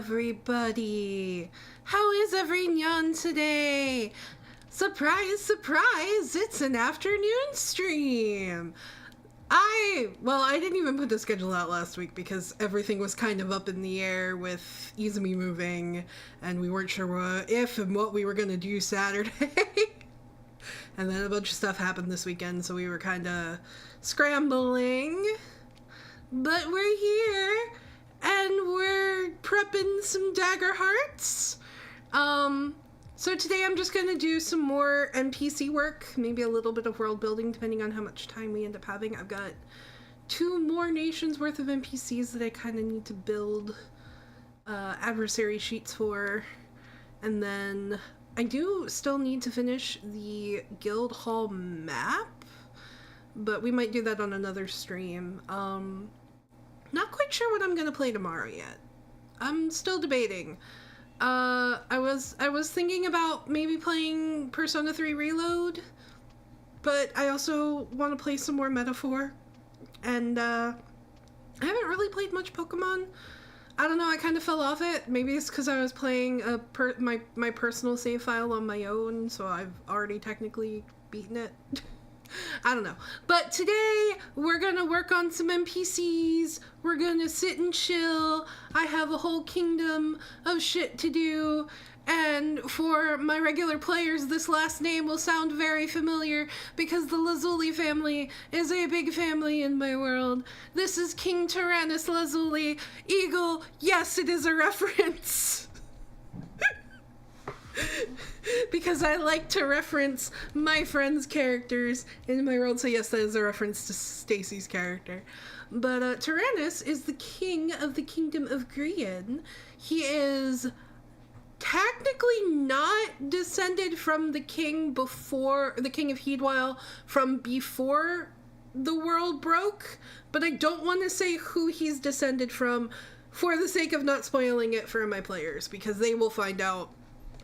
everybody? How is everyone today? Surprise, surprise, it's an afternoon stream. I didn't even put the schedule out last week because everything was kind of up in the air with Izumi moving, and we weren't sure if and what we were going to do Saturday. And then a bunch of stuff happened this weekend, so we were kind of scrambling. But we're here, and we're prepping some dagger hearts. So today I'm just going to do some more NPC work, maybe a little bit of world building, depending on how much time we end up having. I've got 2 more nations worth of NPCs that I kind of need to build adversary sheets for. And then I do still need to finish the guild hall map, but we might do that on another stream. Not quite sure what I'm going to play tomorrow yet. I'm still debating. I was thinking about maybe playing Persona 3 Reload, but I also want to play some more Metaphor, and I haven't really played much Pokemon. I don't know, I kind of fell off it. Maybe it's because I was playing my personal save file on my own, so I've already technically beaten it. I don't know. But today, we're gonna work on some NPCs. We're gonna sit and chill. I have a whole kingdom of shit to do. And for my regular players, this last name will sound very familiar because the Lazuli family is a big family in my world. This is King Tyrannus Lazuli. Eagle, yes, it is a reference. Because I like to reference my friends' characters in my world, so yes, that is a reference to Stacy's character. But Tyrannus is the king of the kingdom of Grian. He is technically not descended from the king before, the king of Heedwile, from before the world broke, but I don't want to say who he's descended from for the sake of not spoiling it for my players, because they will find out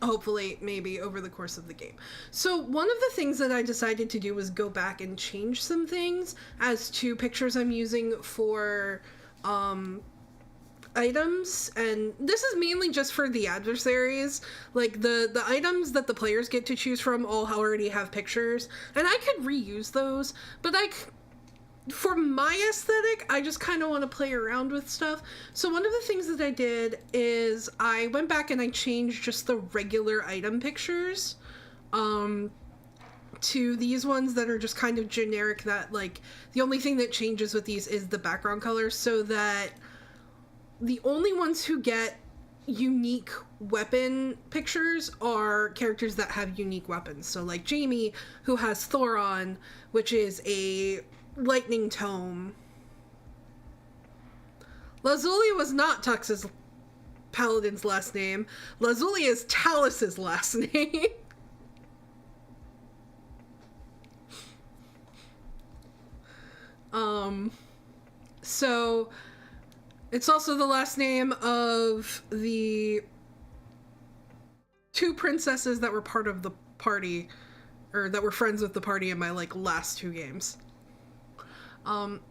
hopefully maybe over the course of the game. So one of the things that I decided to do was go back and change some things as to pictures I'm using for items, and this is mainly just for the adversaries. Like the items that the players get to choose from all already have pictures, and I could reuse those, but for my aesthetic, I just kind of want to play around with stuff. So one of the things that I did is I went back and I changed just the regular item pictures to these ones that are just kind of generic, that like the only thing that changes with these is the background color, so that the only ones who get unique weapon pictures are characters that have unique weapons. So like Jamie, who has Thoron, which is a lightning tome. Lazuli was not Tux's paladin's last name. Lazuli is Talus's last name. So it's also the last name of the 2 princesses that were part of the party, or that were friends with the party in my last 2 games.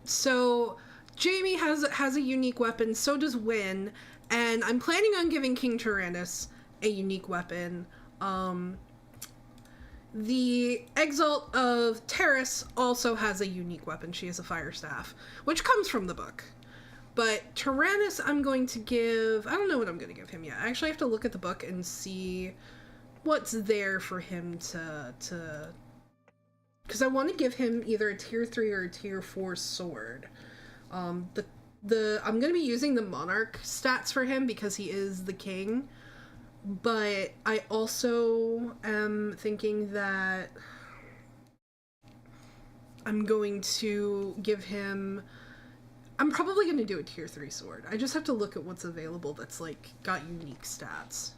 So Jamie has a unique weapon, so does Wynn, and I'm planning on giving King Tyrannus a unique weapon. The Exalt of Terrace also has a unique weapon. She has a fire staff, which comes from the book. But Tyrannus, I'm going to give, I don't know what I'm going to give him yet. I actually have to look at the book and see what's there for him to because I want to give him either a tier 3 or a tier 4 sword. I'm going to be using the monarch stats for him because he is the king, but I also am thinking that I'm going to give him, I'm probably going to do a tier 3 sword. I just have to look at what's available that's got unique stats.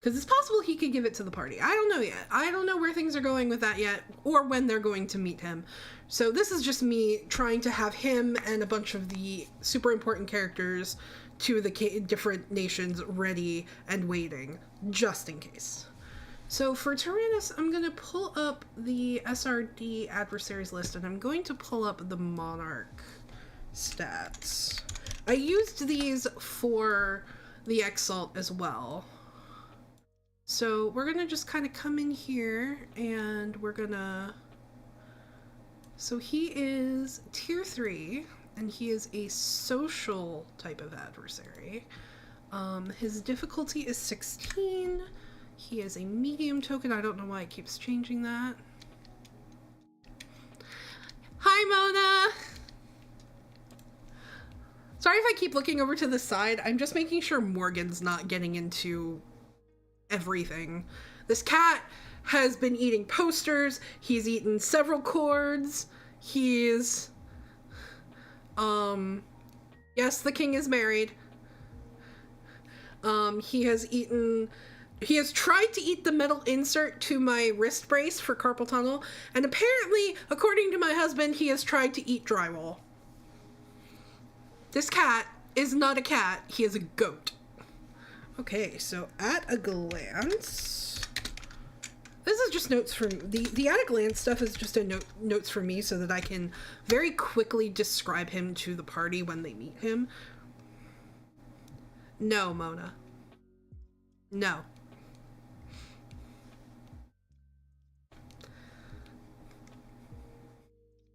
Because it's possible he could give it to the party. I don't know yet. I don't know where things are going with that yet, or when they're going to meet him. So this is just me trying to have him and a bunch of the super important characters to the different nations ready and waiting, just in case. So for Tyrannus, I'm going to pull up the SRD adversaries list, and I'm going to pull up the monarch stats. I used these for the Exalt as well. So we're gonna just kind of come in here and we're gonna... So he is tier 3 and he is a social type of adversary. His difficulty is 16. He is a medium token. I don't know why it keeps changing that. Hi, Mona! Sorry if I keep looking over to the side. I'm just making sure Morgan's not getting into everything. This cat has been eating posters. He's eaten several cords. He's... Yes, the king is married. He has tried to eat the metal insert to my wrist brace for carpal tunnel, and apparently, according to my husband, he has tried to eat drywall. This cat is not a cat, he is a goat. Okay, so at a glance, this is just notes from, the at a glance stuff is just notes for me so that I can very quickly describe him to the party when they meet him. No, Mona. No.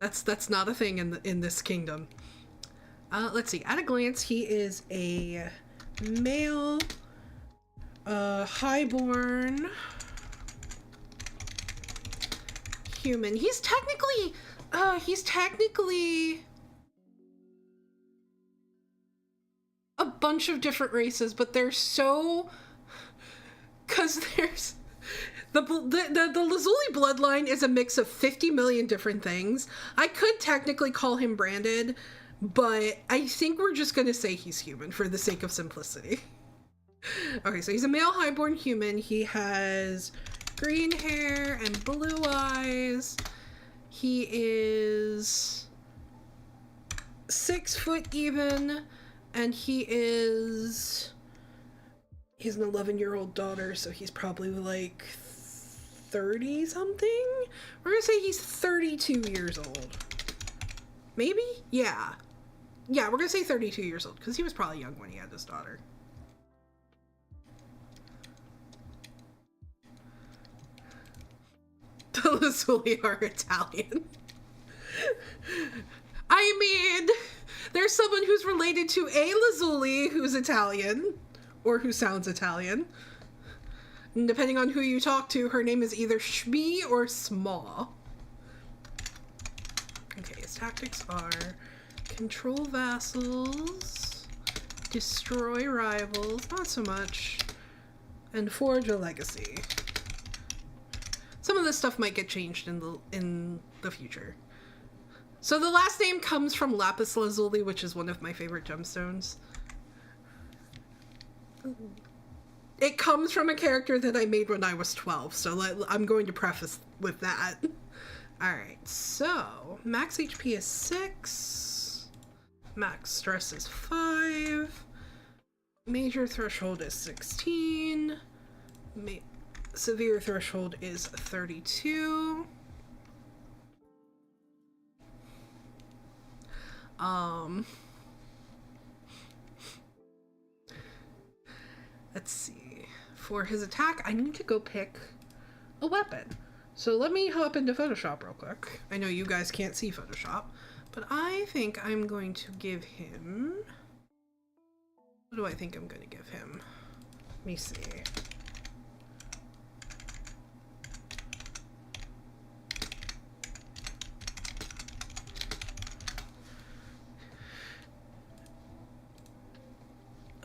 That's not a thing in this kingdom. Let's see. At a glance, he is a male, highborn human. He's technically a bunch of different races, but they're so... Because there's... The Lazuli bloodline is a mix of 50 million different things. I could technically call him branded, but I think we're just going to say he's human for the sake of simplicity. Okay, so he's a male highborn human. He has green hair and blue eyes. He is 6 foot even, and he is... He's an 11-year-old daughter, so he's probably like 30 something. We're gonna say he's 32 years old. Maybe? Yeah. Yeah, we're gonna say 32 years old, because he was probably young when he had this daughter. The Lazuli are Italian. I mean, there's someone who's related to a Lazuli who's Italian, or who sounds Italian. And depending on who you talk to, her name is either Shmi or Sma. Okay, his tactics are control vassals, destroy rivals, not so much, and forge a legacy. Some of this stuff might get changed in the future. So the last name comes from Lapis Lazuli, which is one of my favorite gemstones. It comes from a character that I made when I was 12, so I'm going to preface with that. Alright, so max HP is 6, max stress is 5, major threshold is 16, severe threshold is 32. Let's see. For his attack, I need to go pick a weapon. So let me hop into Photoshop real quick. I know you guys can't see Photoshop, but I think I'm going to give him... What do I think I'm going to give him? Let me see.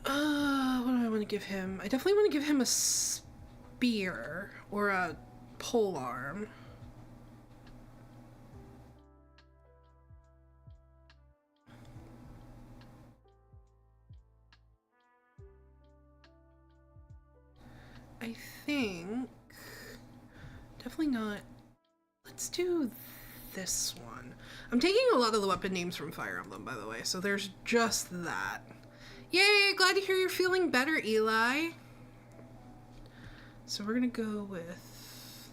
What do I want to give him? I definitely want to give him a spear or a polearm. I think definitely not. Let's do this one. I'm taking a lot of the weapon names from Fire Emblem, by the way, so there's just that. Yay, glad to hear you're feeling better, Eli. So we're gonna go with...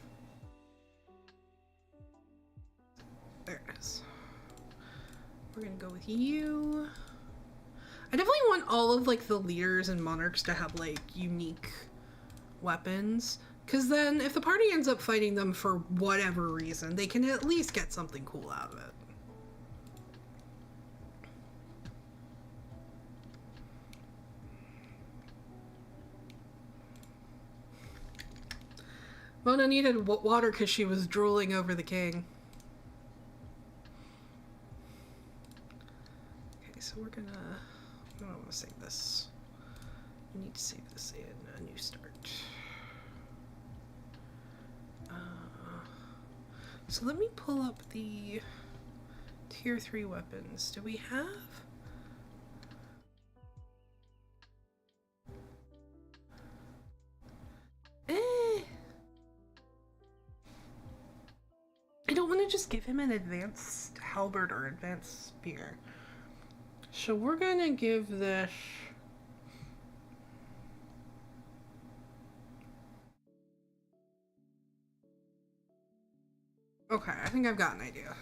There it is. We're gonna go with you. I definitely want all of, like, the leaders and monarchs to have, like, unique weapons. Because then, if the party ends up fighting them for whatever reason, they can at least get something cool out of it. Mona needed water because she was drooling over the king. Okay, so we're gonna... I don't want to save this. I need to save this in a new start. So let me pull up the tier 3 weapons. Do we have? I don't want to just give him an advanced halberd or advanced spear. So we're gonna give this... Okay, I think I've got an idea.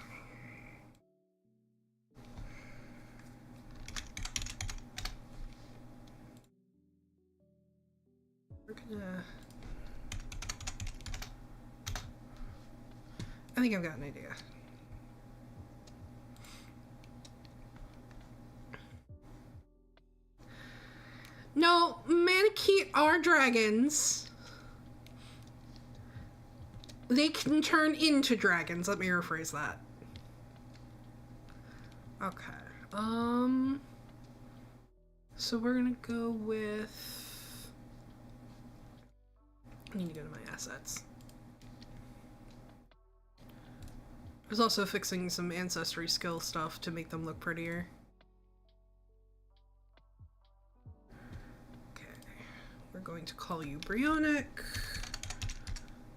We're gonna... I think I've got an idea. No, Manakee are dragons. They can turn into dragons. Let me rephrase that. Okay. So we're gonna go with... I need to go to my assets. I was also fixing some ancestry skill stuff to make them look prettier. Okay. We're going to call you Brionic.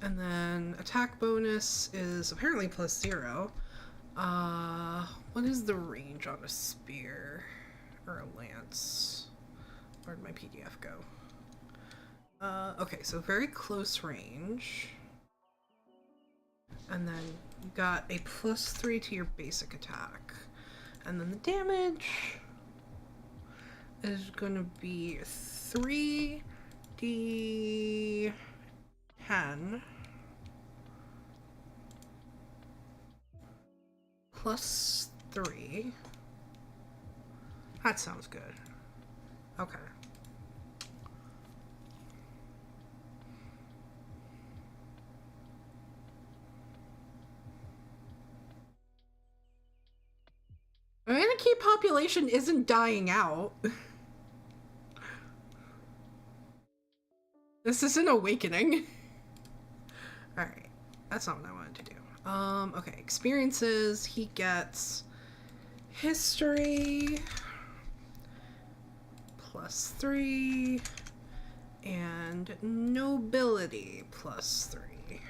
And then attack bonus is apparently +0. What is the range on a spear or a lance? Where'd my PDF go? Okay, so very close range. And then you got a +3 to your basic attack. And then the damage is gonna be 3d10 +3. That sounds good. Okay. Manakee population isn't dying out. This is an awakening. Alright. That's not what I wanted to do. Okay. Experiences. He gets history +3 and nobility +3.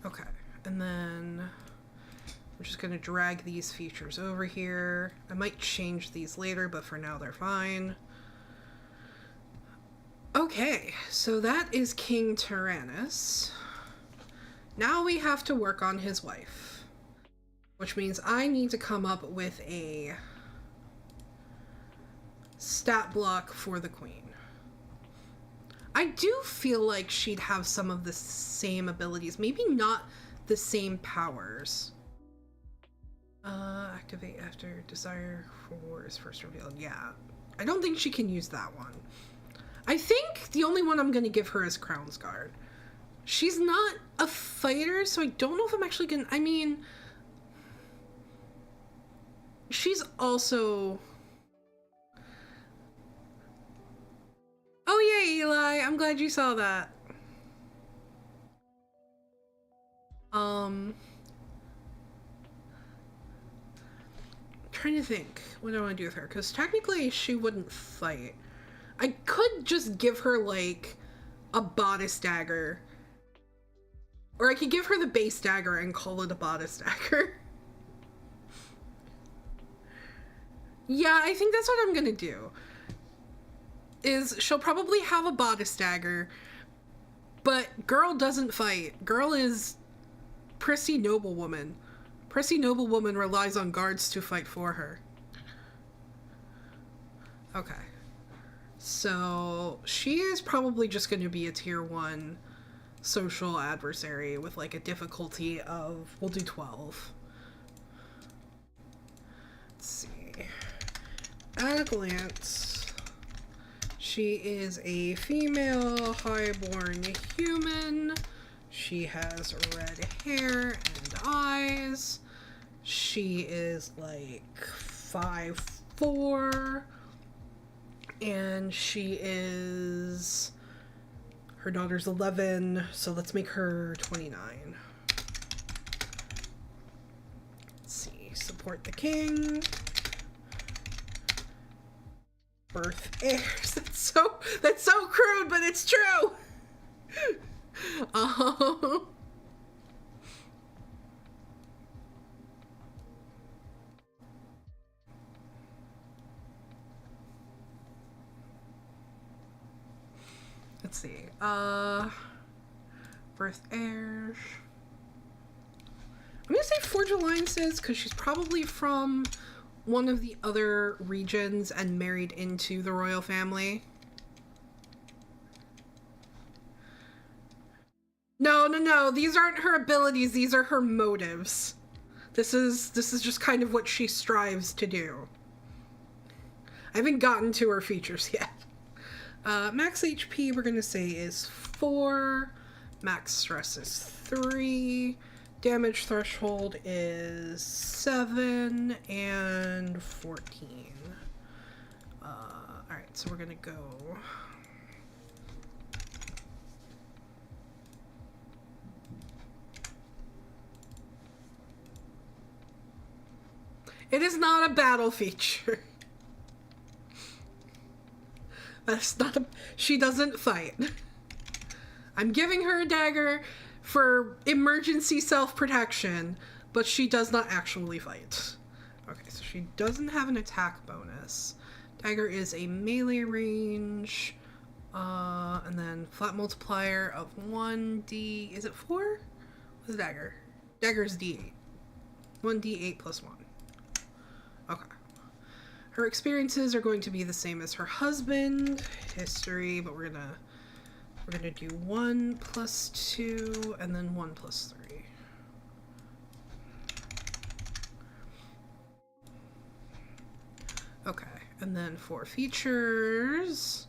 Okay. And then I'm just going to drag these features over here. I might change these later, but for now they're fine. Okay, so that is King Tyrannus. Now we have to work on his wife, which means I need to come up with a stat block for the queen. I do feel like she'd have some of the same abilities, maybe not the same powers. Activate after desire for is first revealed. Yeah, I don't think she can use that one. I think the only one I'm gonna give her is Crown's Guard. She's not a fighter, so I don't know if I'm actually gonna... I mean... She's also... Oh yeah, Eli, I'm glad you saw that. Trying to think what I want to do with her, because technically she wouldn't fight. I could just give her like a bodice dagger, or I could give her the base dagger and call it a bodice dagger. Yeah, I think that's what I'm gonna do. Is she'll probably have a bodice dagger, but girl doesn't fight. Girl is prissy noblewoman. Pressy noblewoman relies on guards to fight for her. Okay. So she is probably just going to be a tier 1 social adversary with like a difficulty of, we'll do 12. Let's see. At a glance, she is a female highborn human. She has red hair and eyes. She is like 5'4", and her daughter's 11, so let's make her 29. Let's see, support the king. Birth heirs. That's so crude, but it's true. Let's see. Birth heirs. I'm gonna say Forge Alliances because she's probably from one of the other regions and married into the royal family. No. These aren't her abilities. These are her motives. This is just kind of what she strives to do. I haven't gotten to her features yet. Max HP we're gonna say is 4. Max stress is 3. Damage threshold is 7 and 14. Alright, so we're gonna go. It is not a battle feature. That's not she doesn't fight. I'm giving her a dagger for emergency self-protection, but she does not actually fight. Okay, so she doesn't have an attack bonus. Dagger is a melee range, and then flat multiplier of 1d, is it 4? What's dagger? Dagger is d8. 1d8 plus 1. Okay. Her experiences are going to be the same as her husband. History, but we're gonna do 1 plus 2 and then 1 plus 3. Okay, and then for features,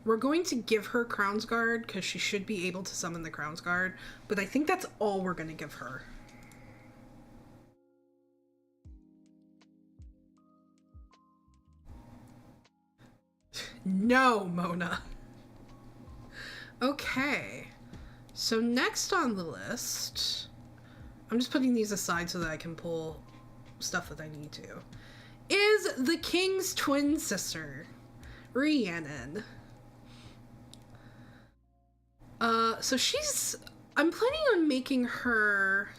we're going to give her Crown's Guard because she should be able to summon the Crown's Guard, but I think that's all we're gonna give her. No, Mona. Okay, so next on the list, I'm just putting these aside so that I can pull stuff that I need to, is the king's twin sister, Rhiannon. So I'm planning on making her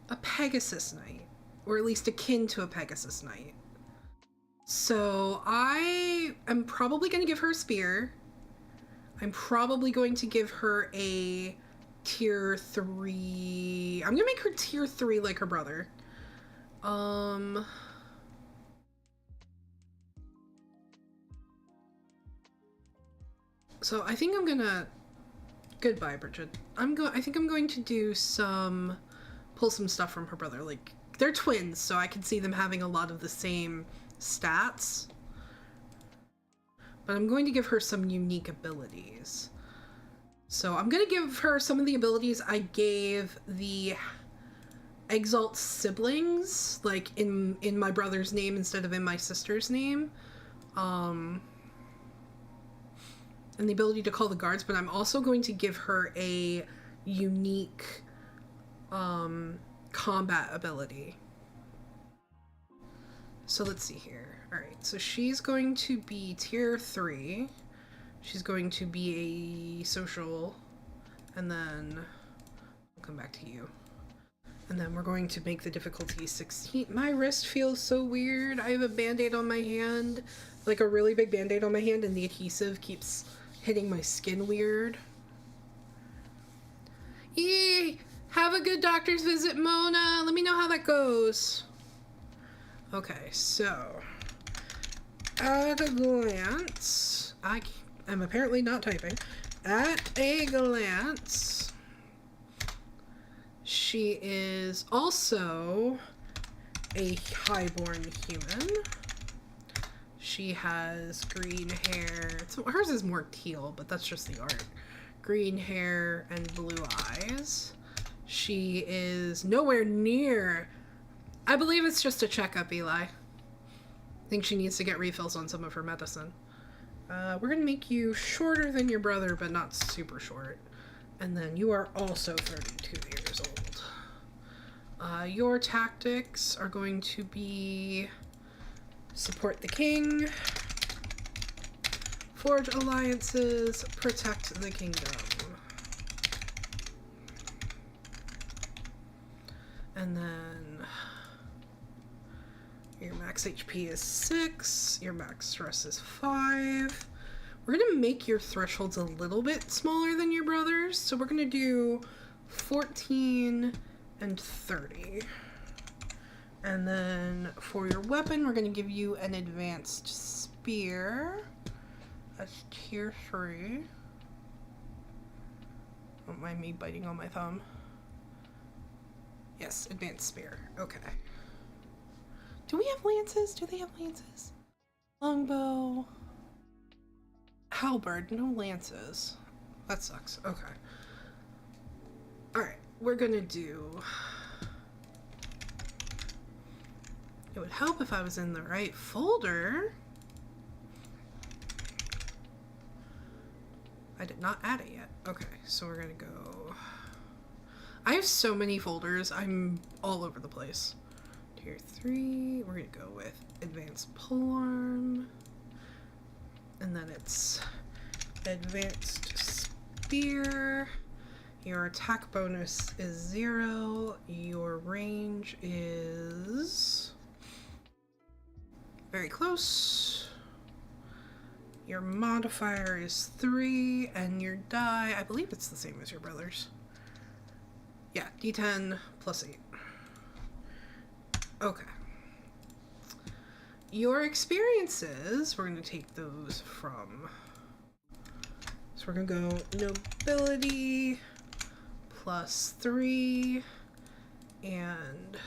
a Pegasus Knight, or at least akin to a Pegasus Knight. So I am probably going to give her a spear. I'm probably going to give her a tier 3. I'm going to make her tier 3 like her brother. So I think I'm going to... Goodbye, Bridget. I think I'm going to do pull some stuff from her brother. Like, they're twins, so I can see them having a lot of the same stats. But I'm going to give her some unique abilities. So I'm going to give her some of the abilities I gave the Exalt siblings, like in my brother's name instead of in my sister's name. And the ability to call the guards, but I'm also going to give her a unique combat ability. So let's see here. Alright, so she's going to be tier 3. She's going to be a social, and then I'll come back to you. And then we're going to make the difficulty 16. My wrist feels so weird. I have a band-aid on my hand, like a really big band-aid on my hand, and the adhesive keeps hitting my skin weird. Yay! Have a good doctor's visit, Mona. Let me know how that goes. Okay, so at a glance, I'm apparently not typing. At a glance, she is also a highborn human. She has green hair. Hers is more teal, but that's just the art. Green hair and blue eyes. She is nowhere near... I believe it's just a checkup, Eli. I think she needs to get refills on some of her medicine. We're going to make you shorter than your brother, but not super short. And then you are also 32 years old. Your tactics are going to be support the king, forge alliances, protect the kingdom. And then your max HP is 6, your max stress is 5. We're going to make your thresholds a little bit smaller than your brother's, so we're going to do 14 and 30. And then for your weapon, we're going to give you an advanced spear. That's tier 3. Don't mind me biting on my thumb. Yes, advanced spear. Okay. Do we have lances? Do they have lances? Longbow. Halberd, no lances. That sucks. Okay. Alright, we're gonna do... It would help if I was in the right folder. I did not add it yet. Okay, so we're gonna go... I have so many folders, I'm all over the place. Tier 3, we're gonna go with advanced polearm. And then it's advanced spear. Your attack bonus is 0. Your range is very close. Your modifier is 3, and your die, I believe it's the same as your brother's. Yeah, D10 plus 8. Okay. Your experiences, we're going to take those from... So we're going to go nobility plus 3 and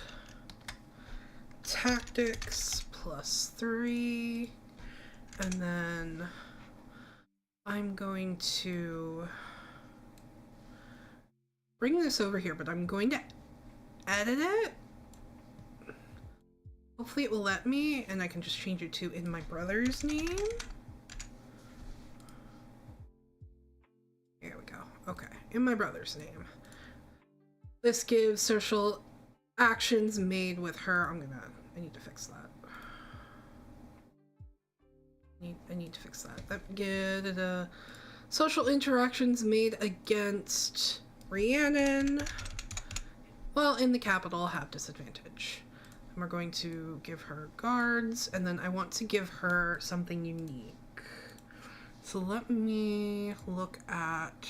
tactics plus 3, and then I'm going to bring this over here, but I'm going to edit it. Hopefully it will let me, and I can just change it to in my brother's name. There we go. Okay, in my brother's name. This gives social actions made with her. I need to fix that. I need to fix that. Get social interactions made against Rhiannon. Well, in the capital, have disadvantage. And we're going to give her guards, and then I want to give her something unique. So let me look at...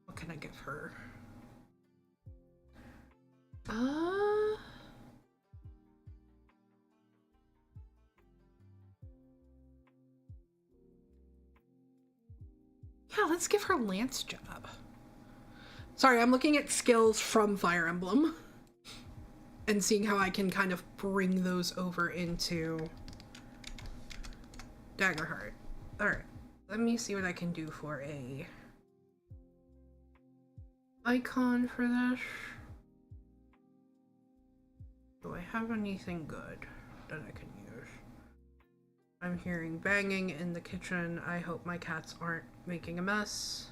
What can I give her? Yeah, let's give her Lance Job. Sorry, I'm looking at skills from Fire Emblem and seeing how I can kind of bring those over into Daggerheart. Alright, let me see what I can do for a icon for this. Do I have anything good that I can use? I'm hearing banging in the kitchen. I hope my cats aren't making a mess.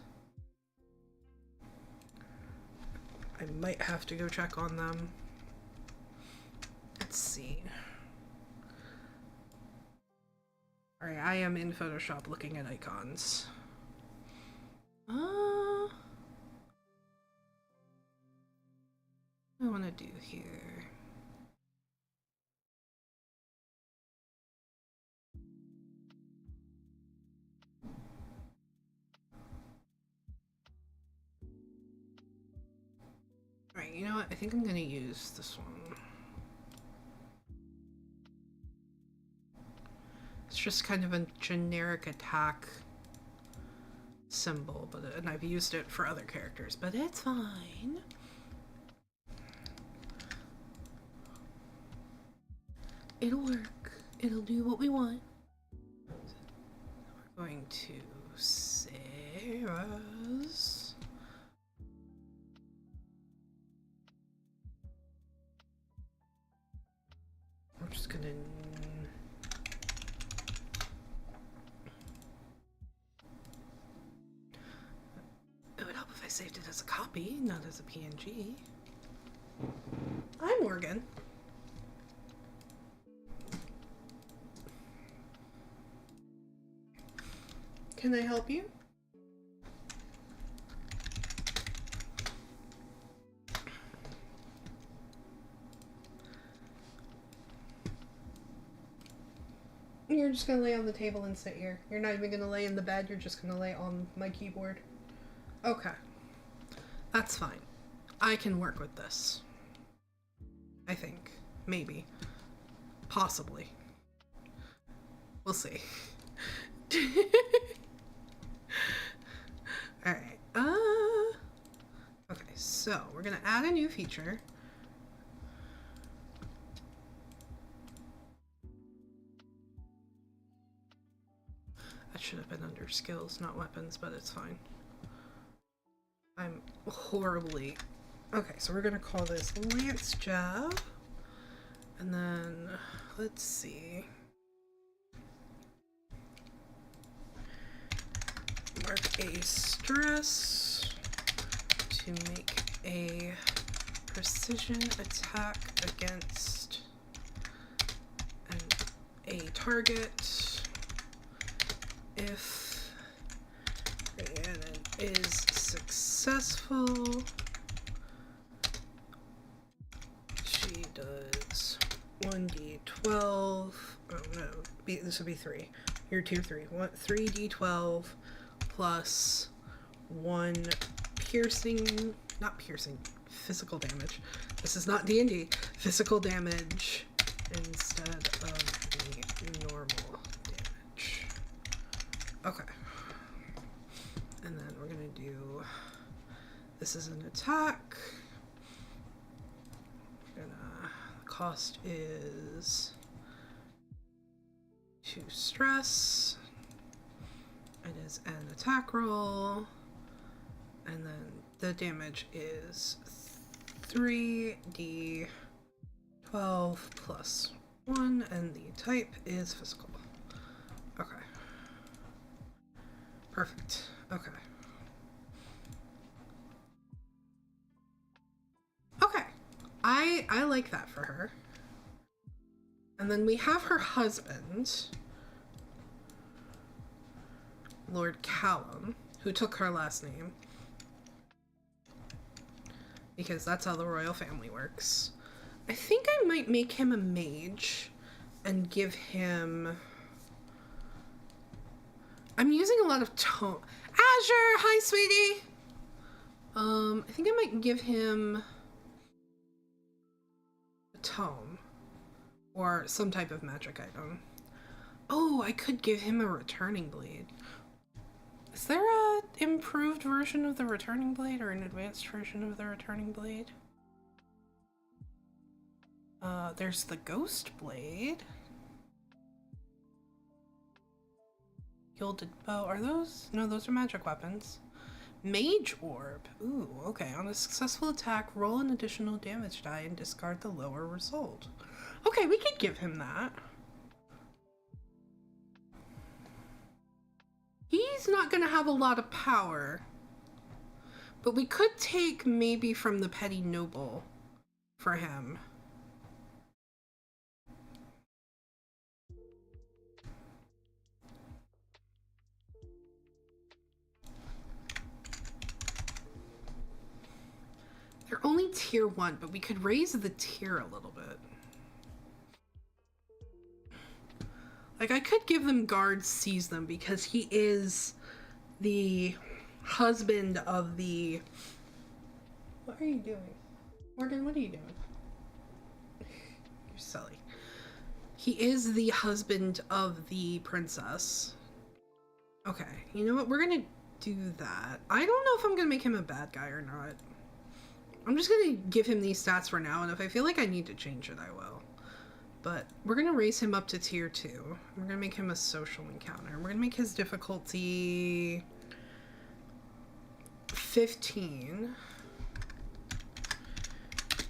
I might have to go check on them. Let's see. Alright, I am in Photoshop looking at icons. What do I want to do here? I think I'm gonna use this one. It's just kind of a generic attack symbol, but and I've used it for other characters, but it's fine. It'll work. It'll do what we want. We're going to Sarah's. We're just gonna. It would help if I saved it as a copy, not as a PNG. Hi, Morgan. Can I help you? You're just gonna lay on the table and sit here. You're not even gonna lay in the bed, you're just gonna lay on my keyboard. Okay. That's fine. I can work with this. I think. Maybe. Possibly. We'll see. Alright. Okay, so we're gonna add a new feature. That should have been under skills, not weapons, but it's fine. I'm horribly... Okay, so we're gonna call this Lance Jab. And then, let's see. Mark a stress to make a precision attack against a target if Rhiannon is successful. She does 1d12. Oh no, this would be 3. You're tier 3. 3d12 plus 1 piercing, not piercing, physical damage. This is not D&D. Physical damage instead of the normal damage. Okay. And then we're gonna do, this is an attack. Cost is 2 stress. It is an attack roll, and then the damage is 3d12 plus 1, and the type is physical. Okay. Perfect. Okay. Okay. I like that for her. And then we have her husband, Lord Callum, who took her last name. Because that's how the royal family works. I think I might make him a mage and give him... I'm using a lot of tome. Azure! Hi, sweetie! I think I might give him a tome. Or some type of magic item. Oh, I could give him a returning blade. Is there a improved version of the returning blade or an advanced version of the returning blade? There's the ghost blade. Gilded bow. Are those? No, those are magic weapons. Mage orb. Ooh, okay. On a successful attack, roll an additional damage die and discard the lower result. Okay, we could give him that. He's not gonna have a lot of power, but we could take maybe from the petty noble for him. They're only tier 1, but we could raise the tier a little bit. Like, I could give them guard seize them because he is the husband of the... What are you doing? Morgan, what are you doing? You're silly. He is the husband of the princess. Okay, you know what? We're gonna do that. I don't know if I'm gonna make him a bad guy or not. I'm just gonna give him these stats for now, and if I feel like I need to change it, I will. But we're gonna raise him up to tier 2. We're gonna make him a social encounter. We're gonna make his difficulty 15.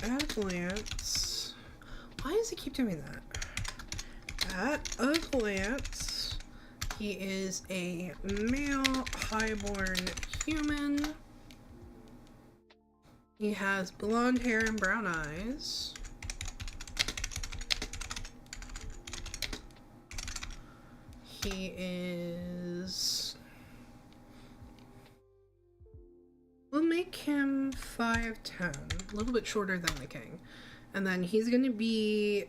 At a glance. Why does he keep doing that? At a glance, he is a male highborn human. He has blonde hair and brown eyes. He is... We'll make him 5'10", a little bit shorter than the king. And then he's going to be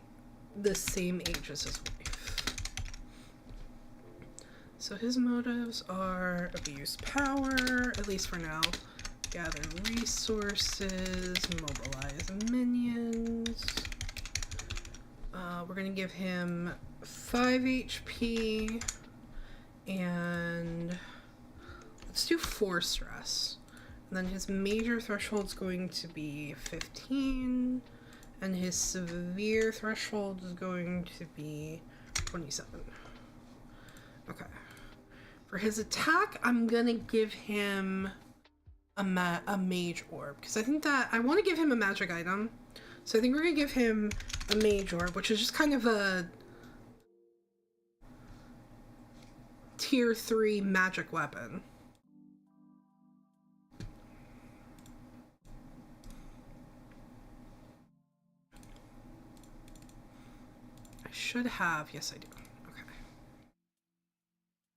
the same age as his wife. So his motives are abuse power, at least for now. Gather resources, mobilize minions. We're going to give him 5 HP, and let's do 4 stress. And then his major threshold is going to be 15, and his severe threshold is going to be 27. Okay. For his attack, I'm going to give him a mage orb, because I think that I want to give him a magic item. So I think we're going to give him a mage orb, which is just kind of a tier 3 magic weapon. I should have, yes I do. Okay.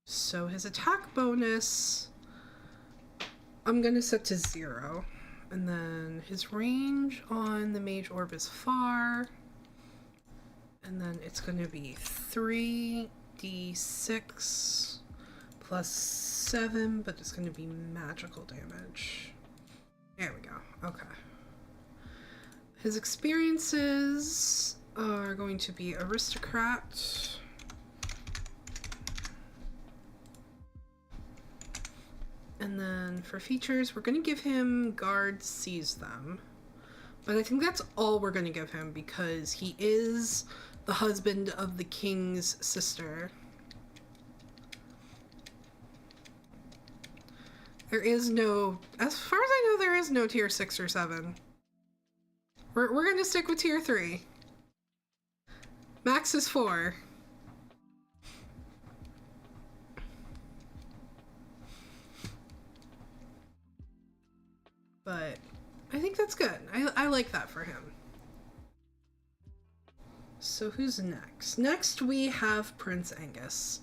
So his attack bonus, I'm gonna set to 0. And then his range on the mage orb is far. And then it's gonna be 3d6 plus 7, but it's gonna be magical damage. There we go. Okay. His experiences are going to be aristocrat. And then for features, we're going to give him guard sees them. But I think that's all we're going to give him because he is the husband of the king's sister. There is no, as far as I know, there is no tier 6 or 7. We're going to stick with tier 3. Max is 4. But I think that's good. I like that for him. So who's next? Next we have Prince Angus.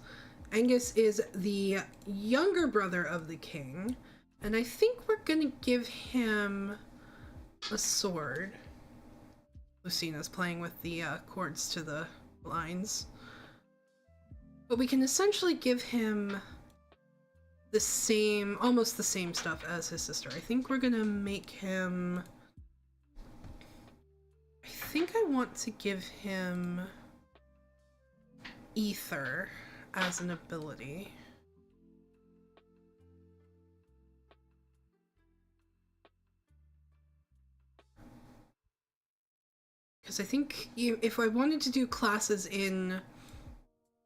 Angus is the younger brother of the king, and I think we're gonna give him a sword. Lucina's playing with the cords to the lines. But we can essentially give him the same, almost the same stuff as his sister. I think we're gonna make him... I think I want to give him Ether as an ability. Because I think if I wanted to do classes in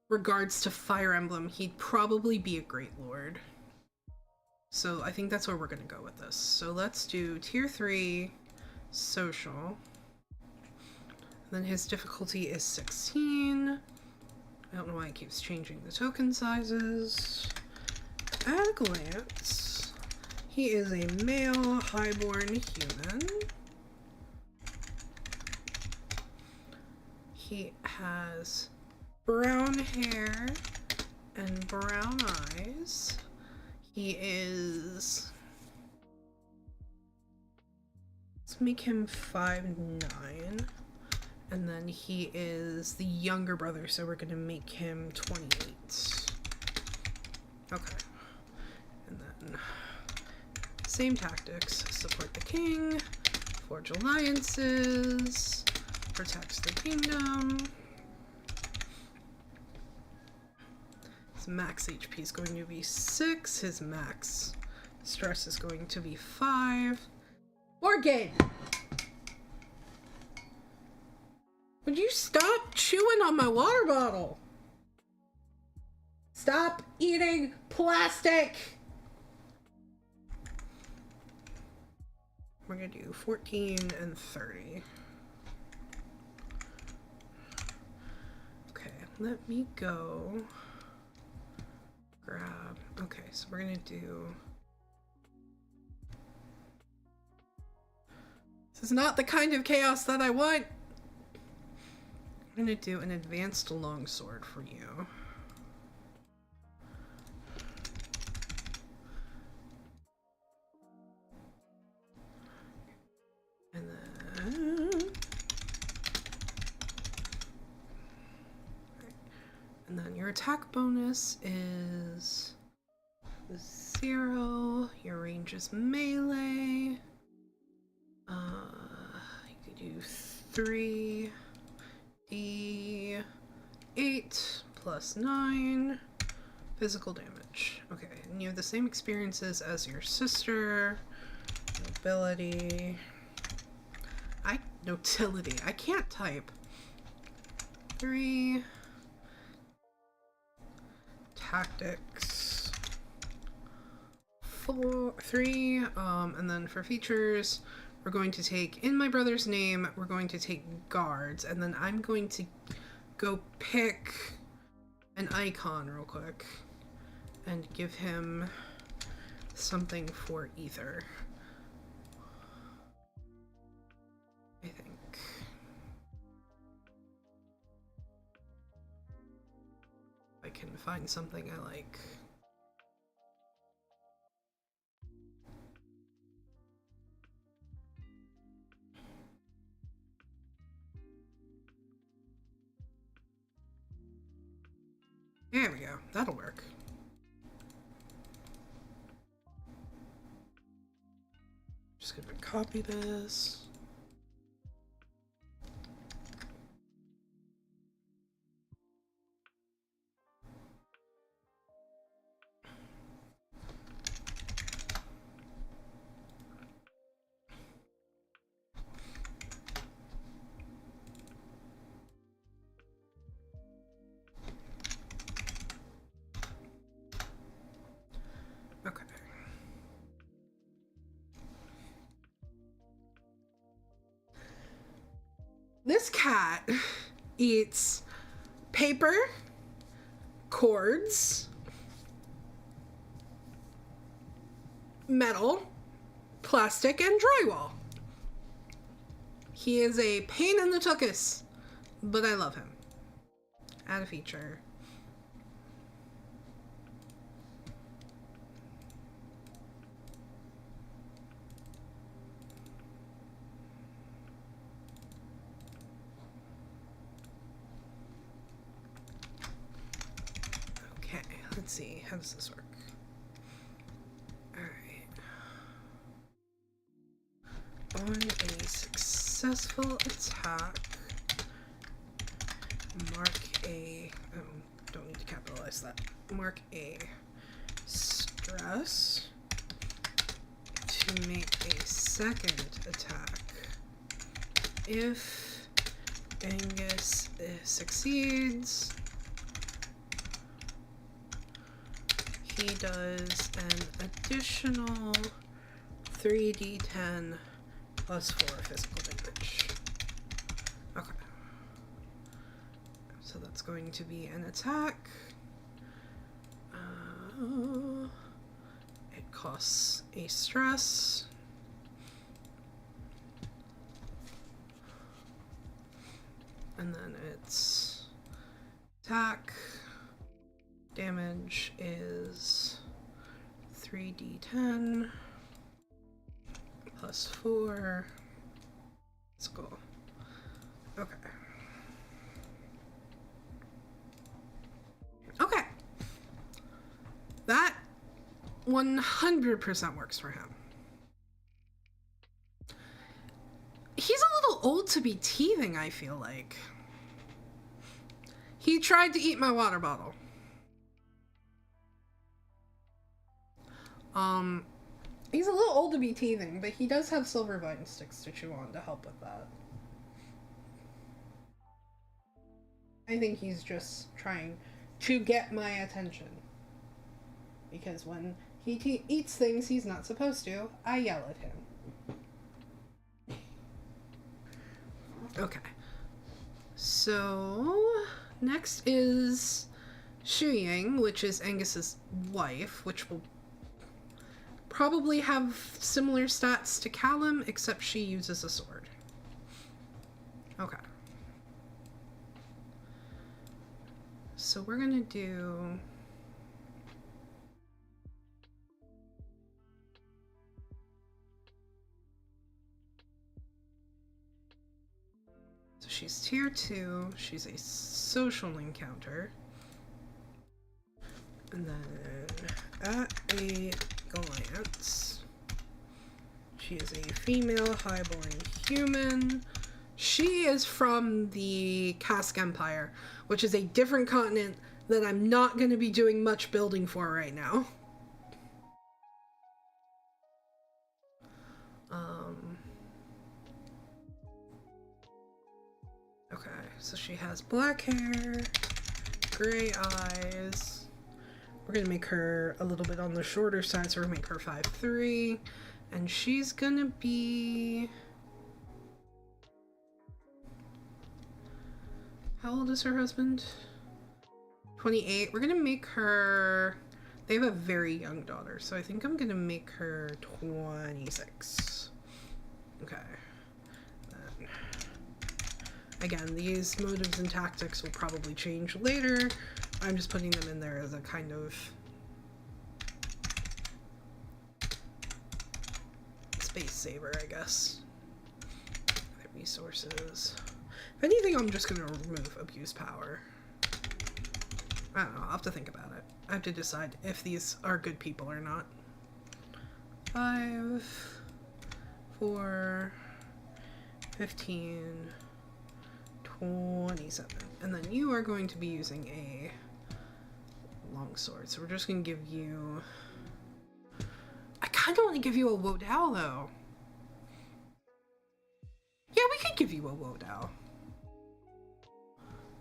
regards to Fire Emblem, he'd probably be a Great Lord. So I think that's where we're going to go with this. So let's do tier 3 social. Then his difficulty is 16. I don't know why it keeps changing the token sizes. At a glance, he is a male highborn human. He has brown hair and brown eyes. He is... Let's make him 5'9". And then he is the younger brother, so we're gonna make him 28. Okay. And then same tactics. Support the king. Forge alliances. Protects the kingdom. His max HP is going to be 6. His max stress is going to be 5. Morgan! Would you stop chewing on my water bottle? Stop eating plastic! We're gonna do 14 and 30. Okay, let me go grab. Okay, so we're gonna do. This is not the kind of chaos that I want. I'm gonna do an advanced longsword for you. And then your attack bonus is 0. Your range is melee. You could do 3d8 plus 9 physical damage. Okay, and you have the same experiences as your sister. Nobility. Notility. I can't type. 3 tactics. 3 and then for features we're going to take in my brother's name, we're going to take guards, and then I'm going to go pick an icon real quick and give him something for ether. I think. I can find something I like. There we go. That'll work. Just gonna copy this. Okay. This cat eats paper, cords, metal, plastic, and drywall. He is a pain in the tuchus, but I love him. Add a feature. Let's see, how does this work? Alright. On a successful attack, mark a, don't need to capitalize that, mark a stress to make a second attack. If Angus succeeds, he does an additional 3d10 plus 4 physical damage. Okay. So that's going to be an attack. It costs a stress. And then its attack damage is 3d10 plus 4. Let's go. Okay. Okay. That 100% works for him. to be teething, I feel like. He tried to eat my water bottle. He's a little old to be teething, but he does have silver vine sticks to chew on to help with that. I think he's just trying to get my attention. Because when he eats things he's not supposed to, I yell at him. Okay. So, next is Shuying, which is Angus's wife, which will probably have similar stats to Callum, except she uses a sword. Okay. So we're gonna do... So she's tier 2, she's a social encounter. And then at a glance, she is a female highborn human. She is from the Cask Empire, which is a different continent that I'm not going to be doing much building for right now. Okay, so she has black hair, gray eyes. We're going to make her a little bit on the shorter side, so we're going to make her 5'3", and she's going to be... How old is her husband? 28. We're gonna make her... They have a very young daughter, so I think I'm gonna make her 26. Okay. Then, again, these motives and tactics will probably change later. I'm just putting them in there as a kind of... space saver, I guess. Other resources... If anything, I'm just going to remove abuse power. I don't know. I'll have to think about it. I have to decide if these are good people or not. 5, 4, 15, 27. And then you are going to be using a longsword. So we're just going to give you... I kind of want to give you a Wodao, though. Yeah, we could give you a Wodao.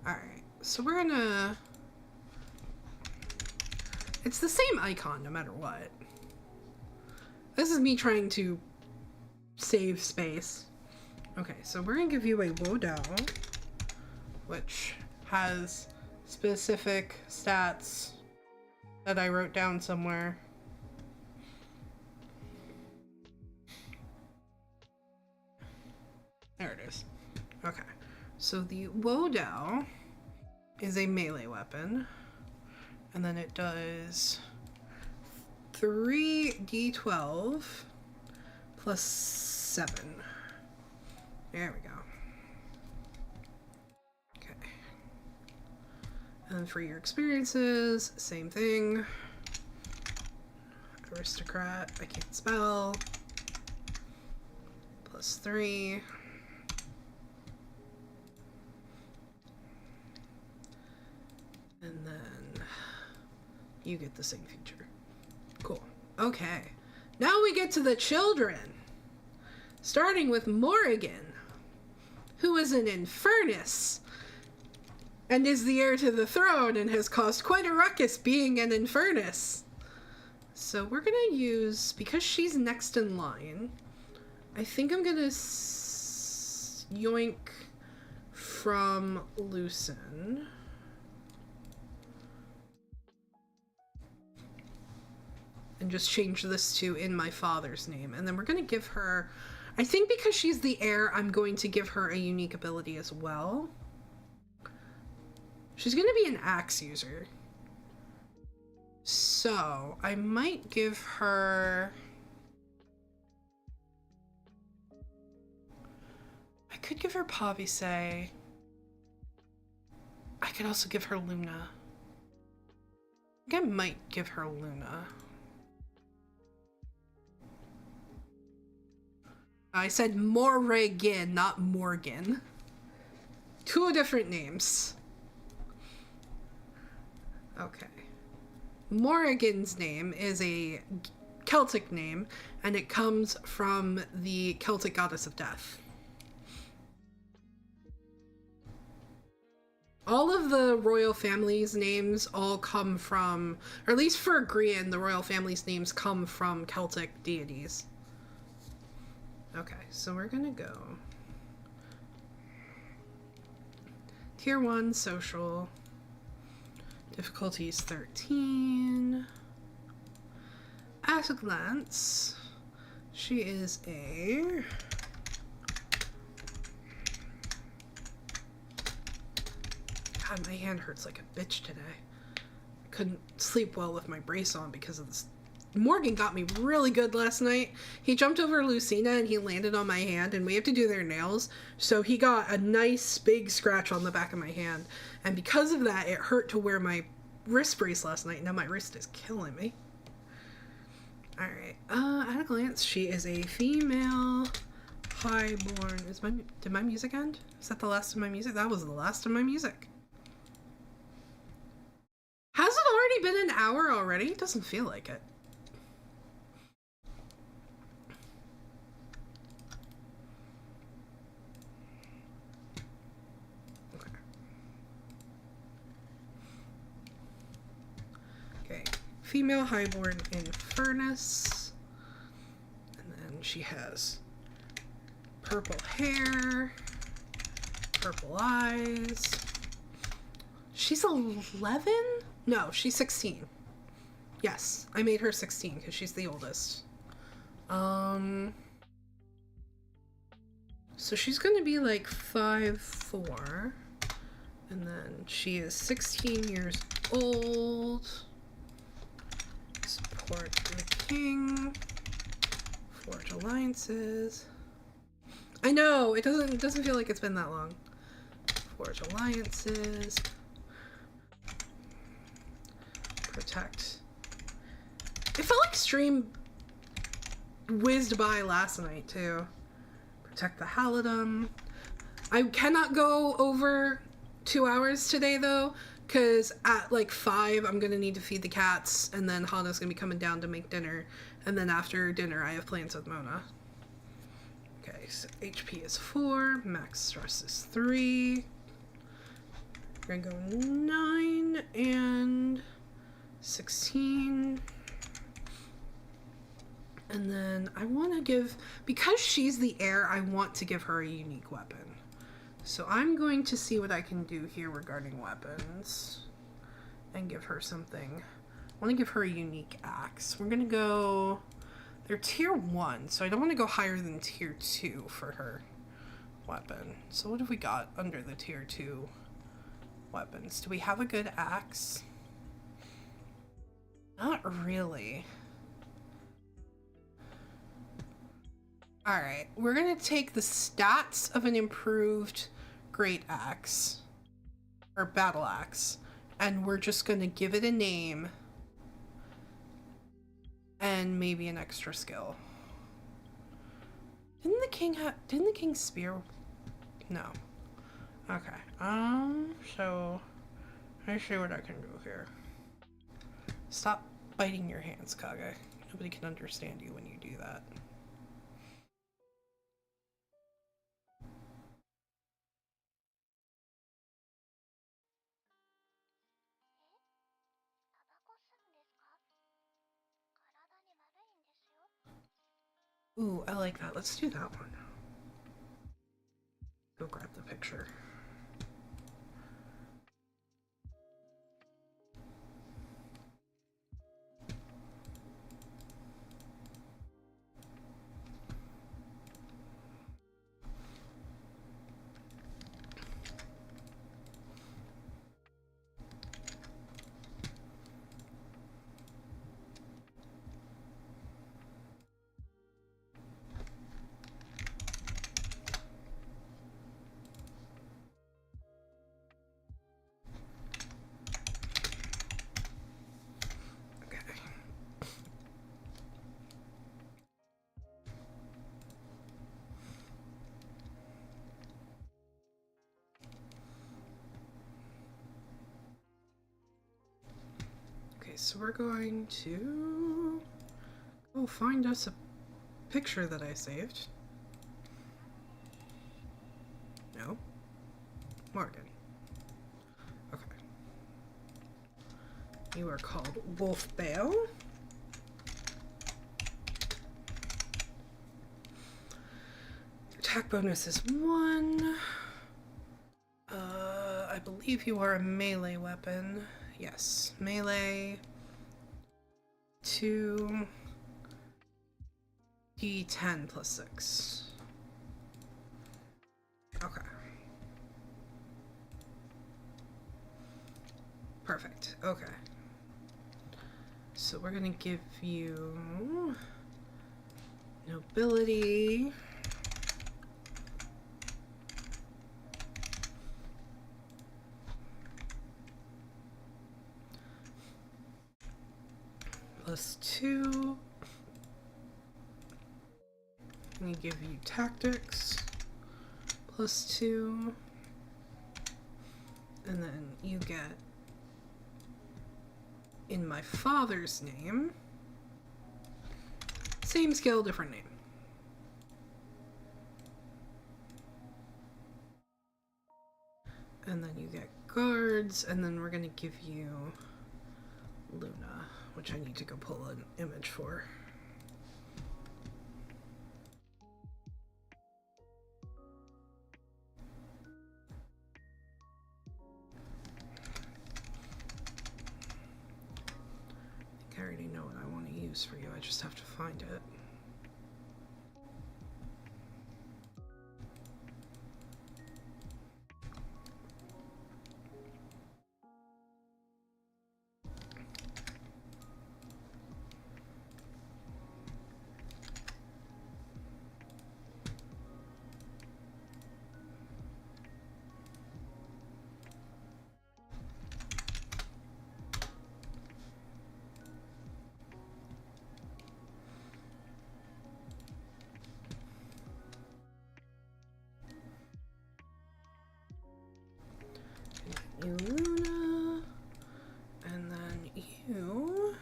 Alright, so we're gonna... It's the same icon no matter what. This is me trying to save space. Okay, so we're gonna give you a Wodao, which has specific stats that I wrote down somewhere. There it is. Okay, so the Wodao is a melee weapon, and then it does 3d12 plus 7. There we go. Okay. And for your experiences, same thing. Aristocrat, I can't spell. Plus 3. And then you get the same feature. Cool. Okay. Now we get to the children. Starting with Morrigan, who is an Infernus and is the heir to the throne and has caused quite a ruckus being an Infernus. So we're gonna use, because she's next in line, I think I'm gonna yoink from Lucen. And just change this to in my father's name. And then we're going to give her, I think because she's the heir, I'm going to give her a unique ability as well. She's going to be an axe user. So I might give her... I could give her Pavise. I could also give her Luna. I think I might give her Luna. I said Morrigan, not Morgan. Two different names. Okay. Morrigan's name is a Celtic name, and it comes from the Celtic goddess of death. All of the royal family's names all come from, or at least for Grian, the royal family's names come from Celtic deities. Okay, so we're gonna go Tier 1, social. Difficulties 13. At a glance, she is a... God, my hand hurts like a bitch today. I couldn't sleep well with my brace on because of this. Morgan got me really good last night. He jumped over Lucina and he landed on my hand, and we have to do their nails. So he got a nice big scratch on the back of my hand. And because of that, it hurt to wear my wrist brace last night. Now my wrist is killing me. Alright, at a glance, she is a female highborn. Did my music end? Is that the last of my music? That was the last of my music. Has it already been an hour already? It doesn't feel like it. Okay. Female highborn in furnace. And then she has purple hair, purple eyes. She's 11? No, she's 16. Yes, I made her 16 because she's the oldest. So she's gonna be like 5'4", and then she is 16 years old. Support the king. Forge alliances. I know, it doesn't feel like it's been that long. Forge alliances. Protect. It felt like stream whizzed by last night too. Protect the Halidom. I cannot go over 2 hours today though, because at like 5 I'm gonna need to feed the cats, and then Hana's gonna be coming down to make dinner, and then after dinner I have plans with Mona. Okay, so HP is 4, max stress is 3. We're gonna go 9 and 16. And then I want to give, because she's the heir, I want to give her a unique weapon. So I'm going to see what I can do here regarding weapons and give her something. I want to give her a unique axe. We're going to go, they're tier 1, so I don't want to go higher than tier 2 for her weapon. So what have we got under the tier 2 weapons? Do we have a good axe? Not really. Alright, we're gonna take the stats of an improved great axe, or battle axe, and we're just gonna give it a name and maybe an extra skill. Didn't the king spear? No. Okay, so let's see what I can do here. Stop biting your hands, Kage. Nobody can understand you when you do that. Ooh, I like that. Let's do that one. Go grab the picture. so we're going to go find us a picture that I saved. No. Morgan. Okay. You are called Wolf Bale. Attack bonus is 1. I believe you are a melee weapon. Yes, melee. 2 D10 plus 6. Okay. Perfect. Okay. So we're gonna give you nobility. Plus 2. I'm gonna give you tactics. Plus 2. And then you get in my father's name. Same skill, different name. And then you get guards, and then we're gonna give you Luna, which I need to go pull an image for. I already know what I want to use for you, I just have to find it. You Luna, and then you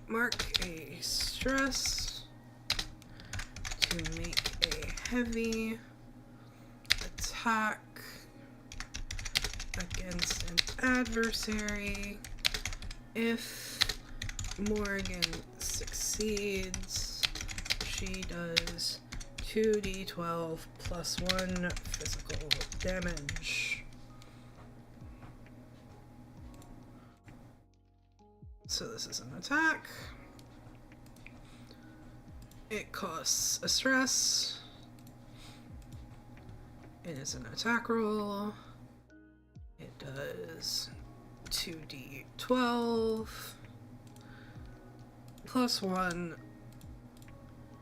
mark a stress to make a heavy attack against an adversary. If Morgan succeeds, she does 2d12 plus 1 physical damage. So this is an attack. It costs a stress. It is an attack roll. It does 2d12 plus 1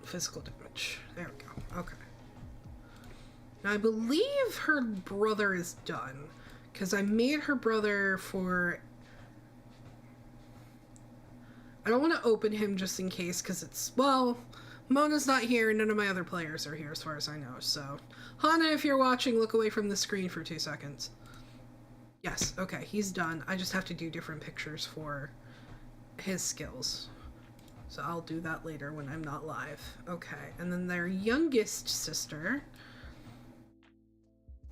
physical damage. There we go. Okay. Now I believe her brother is done, because I made her brother for... I don't want to open him just in case, because it's... Well, Mona's not here, and none of my other players are here as far as I know, so... Hana, if you're watching, look away from the screen for 2 seconds. Yes, okay, he's done. I just have to do different pictures for his skills. So I'll do that later when I'm not live. Okay, and then their youngest sister,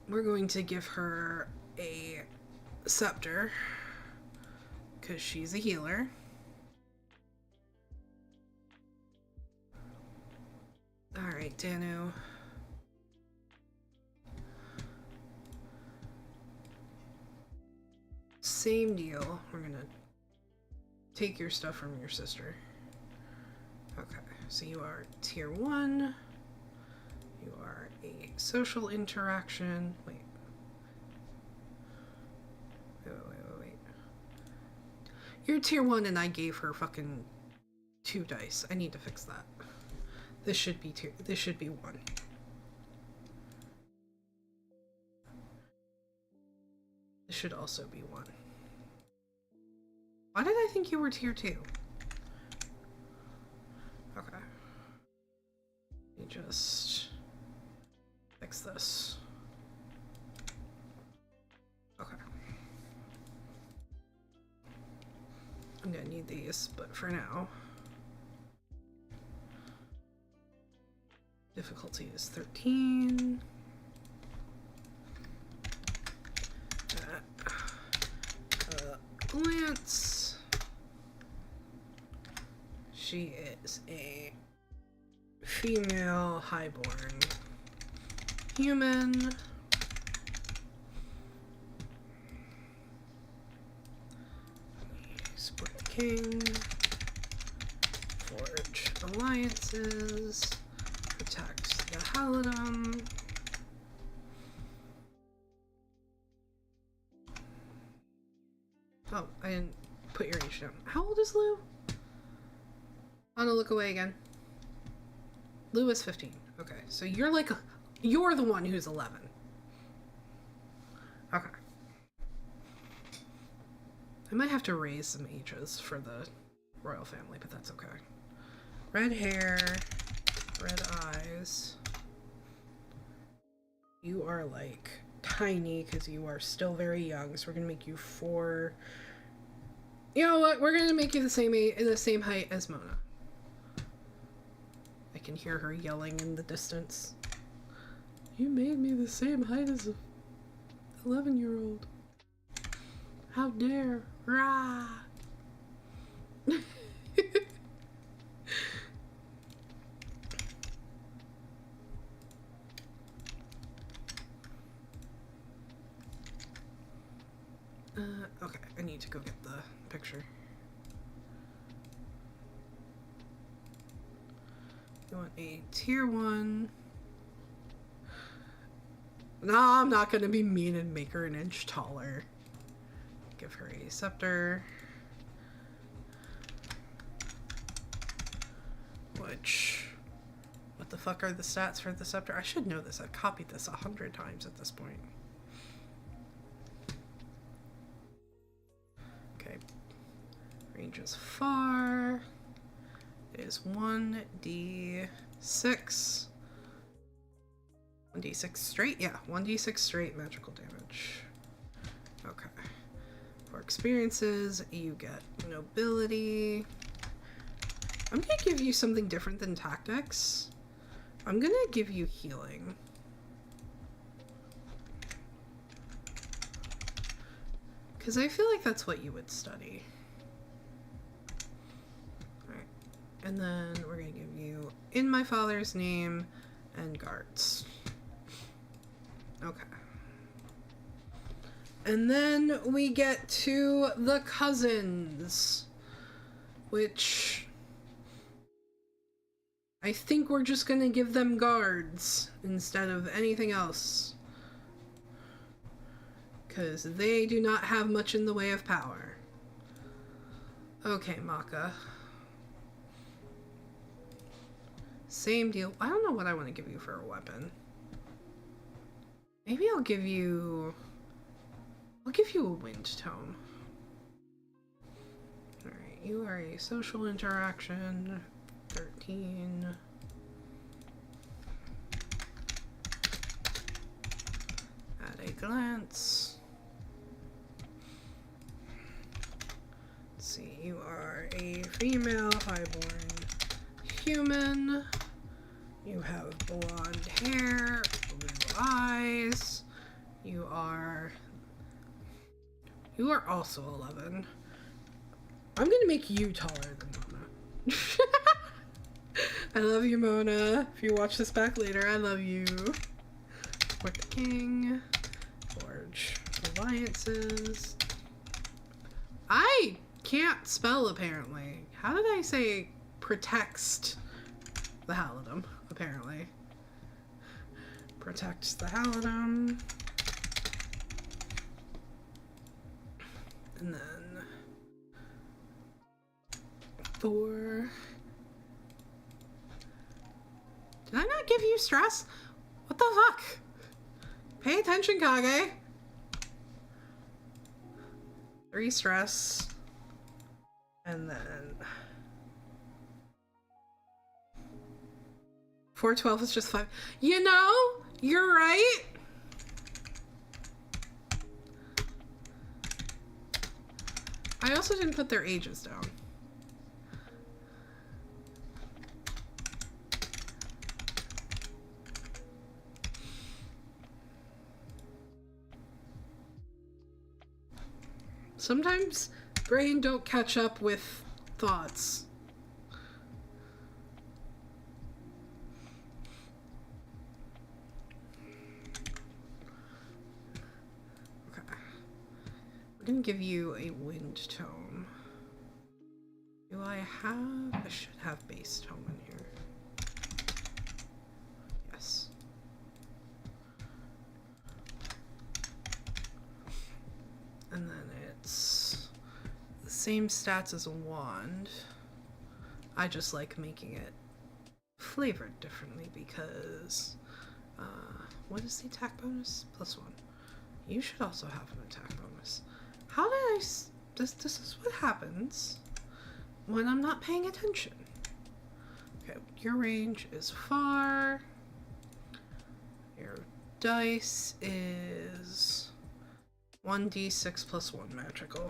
we're going to give her a scepter, because she's a healer. Alright, Danu. Same deal. We're gonna take your stuff from your sister. Okay, so you are tier 1. You are a social interaction. Wait. Wait. You're tier 1 and I gave her fucking 2 dice. I need to fix that. This should be 1. This should also be 1. Why did I think you were tier 2? Okay. Let me just fix this. Okay. I'm gonna need these, but for now. Difficulty is 13. Glance. She is a female highborn human. Support the king. Forge alliances. Protect the Halidom. Oh, I didn't put your age down. How old is Lou? I'm gonna look away again. Lou is 15. Okay, so you're like, you're the one who's 11. Okay. I might have to raise some ages for the royal family, but that's okay. Red hair, red eyes. You are like tiny because you are still very young, so we're gonna make you 4. You know what? We're gonna make you the same height as Mona. I can hear her yelling in the distance. You made me the same height as a 11-year-old. How dare! Rah! Okay, I need to go get the picture. You want a tier 1. No, I'm not gonna be mean and make her an inch taller. Give her a scepter. Which... what the fuck are the stats for the scepter? I should know this. I've copied this 100 times at this point. Okay. Range is far. It is 1d6. 1d6 straight? Yeah, 1d6 straight magical damage. Okay. For experiences, you get nobility. I'm gonna give you something different than tactics. I'm gonna give you healing. Because I feel like that's what you would study. Alright. And then we're gonna give you in my father's name and guards. Okay. And then we get to the cousins, which I think we're just gonna give them guards instead of anything else, because they do not have much in the way of power. Okay, Maka. Same deal. I don't know what I want to give you for a weapon. Maybe I'll give you a wind tome. Alright, you are a social interaction. 13. At a glance. Let's see, you are a female highborn human. You have blonde hair, blue eyes. You are also 11. I'm gonna make you taller than Mona. I love you, Mona. If you watch this back later, I love you. Support the king. Forge alliances. I can't spell, apparently. How did I say protects the Halidom, apparently? Protects the Halidom. And then 4. Did I not give you stress? What the fuck? Pay attention, Kage. 3 stress. And then 412 is just 5. You know, you're right. I also didn't put their ages down. Sometimes brain don't catch up with thoughts. Okay. I'm gonna give you a wind tone. Do I have? I should have bass tone in here. Yes. And then it's the same stats as a wand. I just like making it flavored differently because, what is the attack bonus? +1. You should also have an attack bonus. How did I, this is what happens when I'm not paying attention. Okay, your range is far. Your dice is 1d6 +1 magical.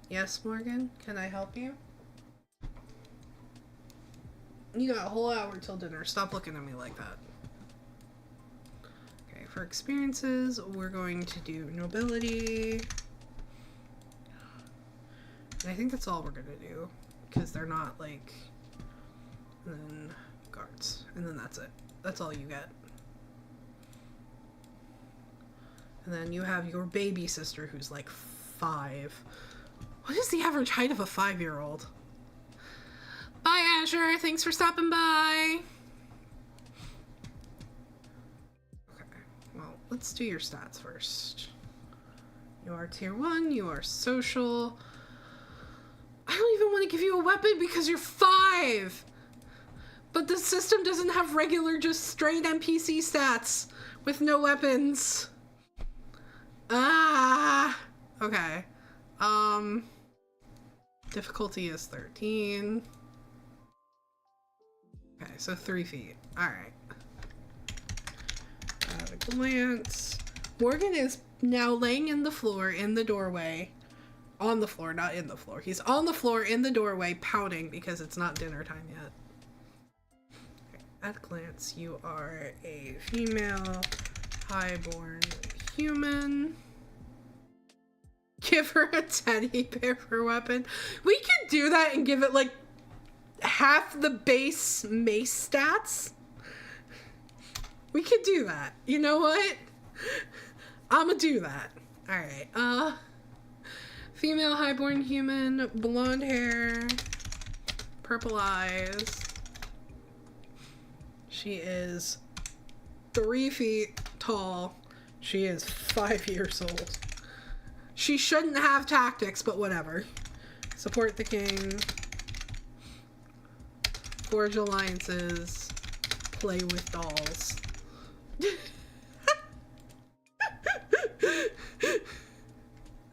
Yes, Morgan? Can I help you? You got a whole hour till dinner. Stop looking at me like that. Okay, for experiences, we're going to do nobility. And I think that's all we're gonna do. Because they're not like... And then guards. And then that's it. That's all you get. And then you have your baby sister who's like 5. What is the average height of a 5-year-old? Bye, Azure. Thanks for stopping by. Okay, well, let's do your stats first. You are tier 1. You are social. I don't even want to give you a weapon because you're 5. But the system doesn't have regular, just straight NPC stats with no weapons. Ah, okay. Difficulty is 13. Okay, so 3 feet. Alright. At a glance. Morgan is now laying in the floor in the doorway. On the floor, not in the floor. He's on the floor in the doorway pouting because it's not dinner time yet. Okay, at a glance, you are a female, highborn human. Give her a teddy bear for weapon. We could do that and give it like half the base mace stats. We could do that. You know what? I'ma do that. Alright, female highborn human, blonde hair, purple eyes. She is 3 feet tall. She is 5 years old. She shouldn't have tactics, but whatever. Support the king. Forge alliances. Play with dolls.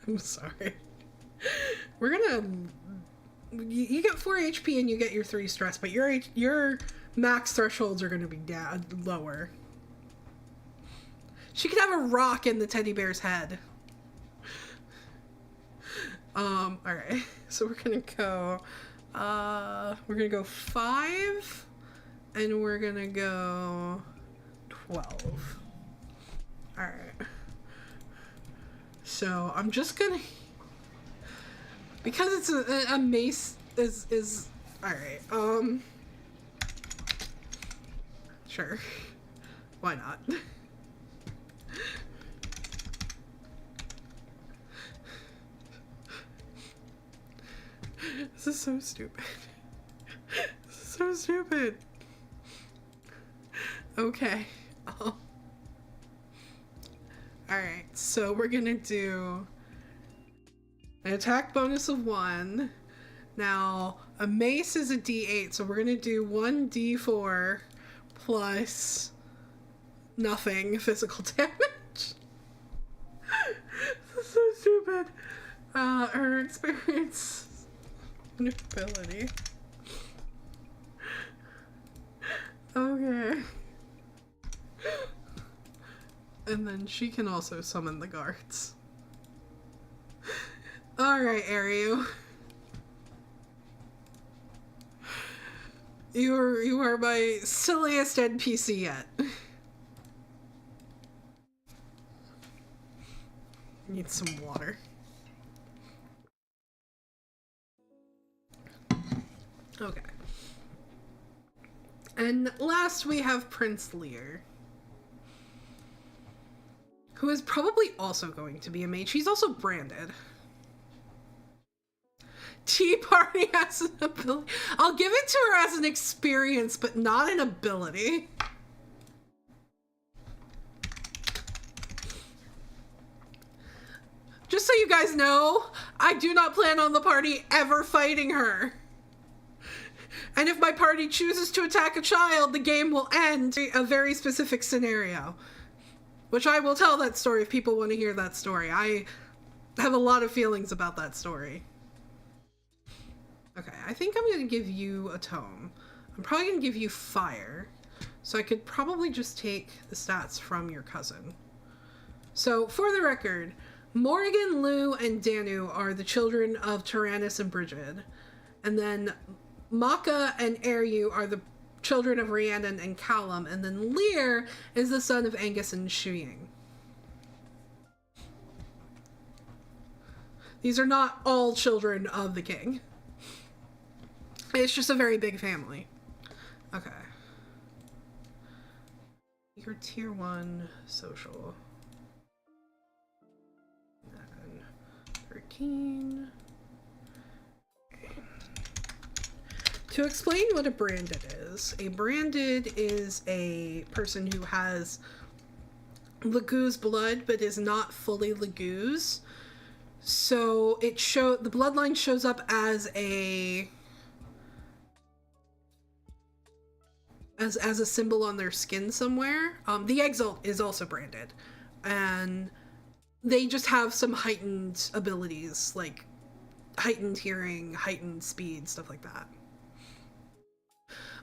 I'm sorry. We're gonna... You get 4 HP and you get your 3 stress, but your max thresholds are gonna be down, lower. She could have a rock in the teddy bear's head. Alright, so we're gonna go 5, and we're gonna go 12. Alright. So, I'm just gonna, because it's a mace is, alright, sure. Why not? This is so stupid. This is so stupid. Okay. Alright, so we're gonna do an attack bonus of 1. Now, a mace is a d8, so we're gonna do 1d4 plus nothing physical damage. This is so stupid. Her experience... ability. Okay. And then she can also summon the guards. Alright, Ariu. You are my silliest NPC yet. Need some water. Okay. And last we have Prince Lear, who is probably also going to be a mage. He's also branded. Tea Party has an ability. I'll give it to her as an experience, but not an ability. Just so you guys know, I do not plan on the party ever fighting her. And if my party chooses to attack a child, the game will end. A very specific scenario. Which I will tell that story if people want to hear that story. I have a lot of feelings about that story. Okay, I think I'm going to give you a tome. I'm probably going to give you fire. So I could probably just take the stats from your cousin. So, for the record, Morrigan, Lou, and Danu are the children of Tyrannus and Brigid. And then Maka and Ariu are the children of Rhiannon and Callum. And then Lear is the son of Angus and Shuying. These are not all children of the king. It's just a very big family. Okay. You're tier 1 social. And 13. Okay. To explain what a branded is a person who has Legoo's blood but is not fully Legoo's. So the bloodline shows up as a symbol on their skin somewhere. The Exalt is also branded, and they just have some heightened abilities, like heightened hearing, heightened speed, stuff like that.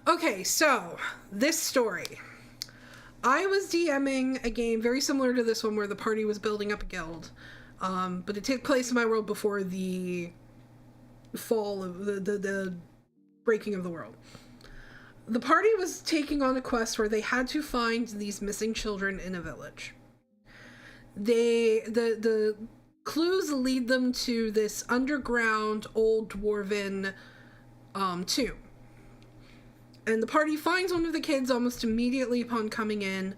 Okay, so this story. I was DMing a game very similar to this one where the party was building up a guild, but it took place in my world before the fall of the breaking of the world. The party was taking on a quest where they had to find these missing children in a village. The clues lead them to this underground old dwarven tomb. And the party finds one of the kids almost immediately upon coming in.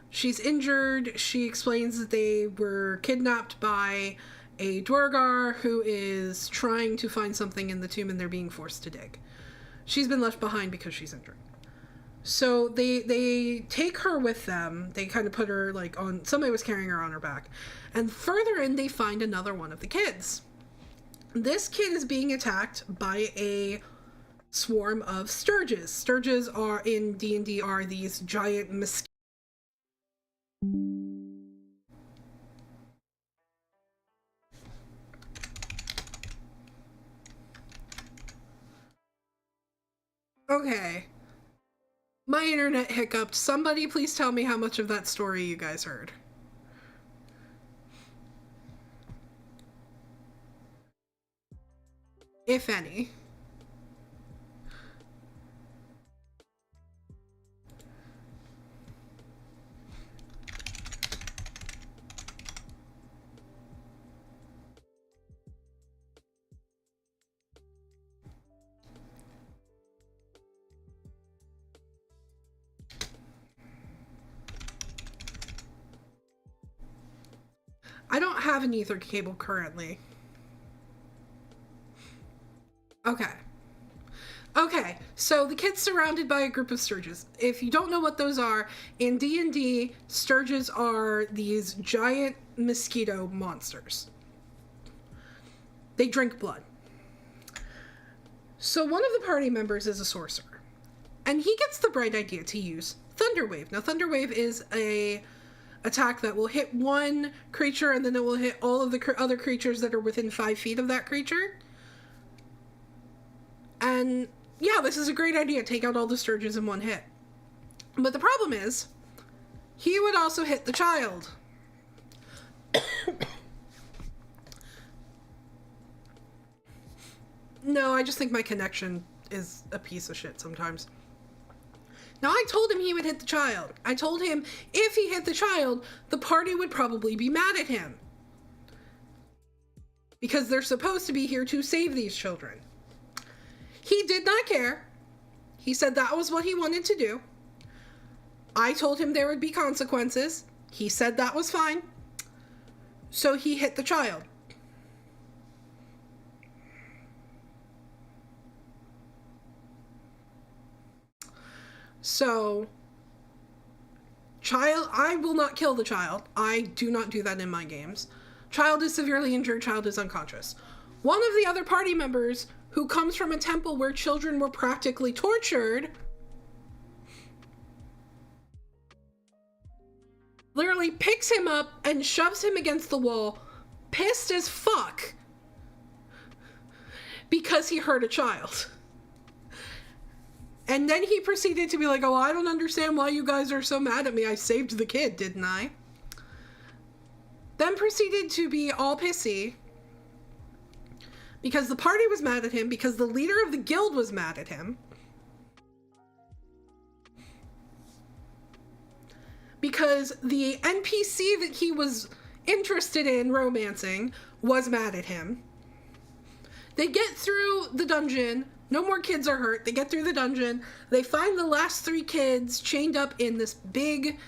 She's injured. She explains that they were kidnapped by a Dwargar who is trying to find something in the tomb and they're being forced to dig. She's been left behind because she's injured. So they take her with them. They kind of put her on, somebody was carrying her on her back. And further in, they find another one of the kids. This kid is being attacked by a swarm of sturges. Sturges are in D&D are these giant mosquitoes. Okay. My internet hiccuped. Somebody please tell me how much of that story you guys heard. If any. I don't have an ether cable currently. Okay, so the kid's surrounded by a group of sturges. If you don't know what those are, in D&D, sturges are these giant mosquito monsters. They drink blood. So one of the party members is a sorcerer, and he gets the bright idea to use Thunderwave. Now, Thunderwave is a attack that will hit one creature, and then it will hit all of the other creatures that are within 5 feet of that creature. And yeah, this is a great idea. Take out all the sturges in one hit. But the problem is, he would also hit the child. No, I just think my connection is a piece of shit sometimes. Now, I told him he would hit the child. I told him if he hit the child, the party would probably be mad at him. Because they're supposed to be here to save these children. He did not care. He said that was what he wanted to do. I told him there would be consequences. He said that was fine. So he hit the child. So, I will not kill the child. I do not do that in my games. Child is severely injured, child is unconscious. One of the other party members, who comes from a temple where children were practically tortured, literally picks him up and shoves him against the wall, pissed as fuck, because he hurt a child. And then he proceeded to be like, oh, I don't understand why you guys are so mad at me. I saved the kid, didn't I? Then proceeded to be all pissy because the party was mad at him, because the leader of the guild was mad at him, because the NPC that he was interested in romancing was mad at him. They get through the dungeon. No more kids are hurt. They get through the dungeon. They find the last 3 kids chained up in this big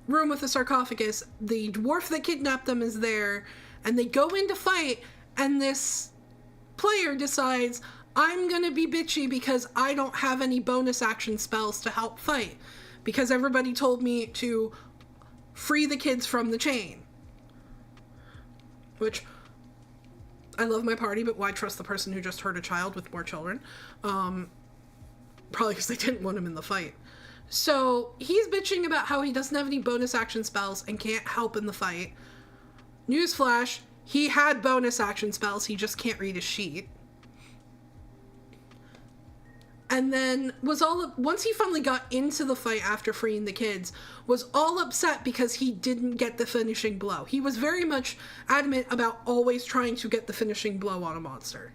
room with a sarcophagus. The dwarf that kidnapped them is there. And they go in to fight. And this player decides, I'm going to be bitchy because I don't have any bonus action spells to help fight. Because everybody told me to free the kids from the chain. Which, I love my party, but why trust the person who just hurt a child with more children? Probably because they didn't want him in the fight. So he's bitching about how he doesn't have any bonus action spells and can't help in the fight. Newsflash, he had bonus action spells, he just can't read his sheet. And then once he finally got into the fight after freeing the kids, was all upset because he didn't get the finishing blow. He was very much adamant about always trying to get the finishing blow on a monster.